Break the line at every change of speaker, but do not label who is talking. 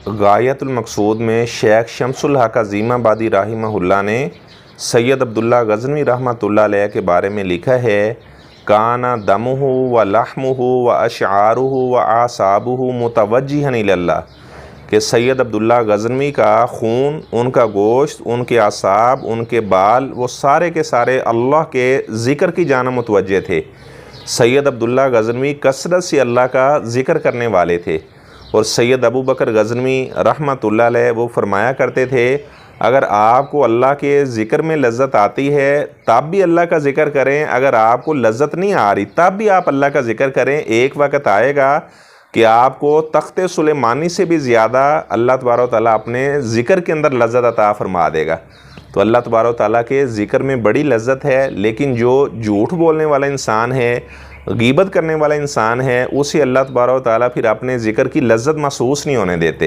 गायतुल मकसूद में शेख शमसुल हक अज़ीमाबादी रहमहुल्लाह ने सैयद अब्दुल्ला गज़नवी रहमतुल्लाह अलैह के बारे में लिखा है, काना दमुहु व लहमुहु व अशआरुहु व आसाबुहु मुतवज्जिहन इलल्लाह, कि सैयद अब्दुल्ला गज़नवी का खून, उनका गोश्त, उनके आसाब, उनके बाल, वो सारे के सारे अल्लाह के ज़िक्र की जानिब मुतवज्जे थे। सैयद अब्दुल्ला गज़नवी कसरत से अल्लाह का ज़िक्र करने वाले थे। और सैयद अबू बकर गज़नवी रहमतुल्लाह अलैह वो फरमाया करते थे, अगर आपको अल्लाह के ज़िक्र में लज्जत आती है तब भी अल्लाह का ज़िक्र करें, अगर आपको लज्जत नहीं आ रही तब भी आप अल्लाह का ज़िक्र करें। एक वक्त आएगा कि आपको तख्ते सुलेमानी से भी ज़्यादा अल्लाह तबारक तआला अपने ज़िक्र के अंदर लज्जत अता फरमा देगा। तो अल्लाह तबारक तआला के ज़िक्र में बड़ी लज्जत है, लेकिन जो झूठ बोलने वाला इंसान है, गीबत करने वाला इंसान है, उसे अल्लाह तबारक तआला फिर अपने ज़िक्र की लज्जत महसूस नहीं होने देते।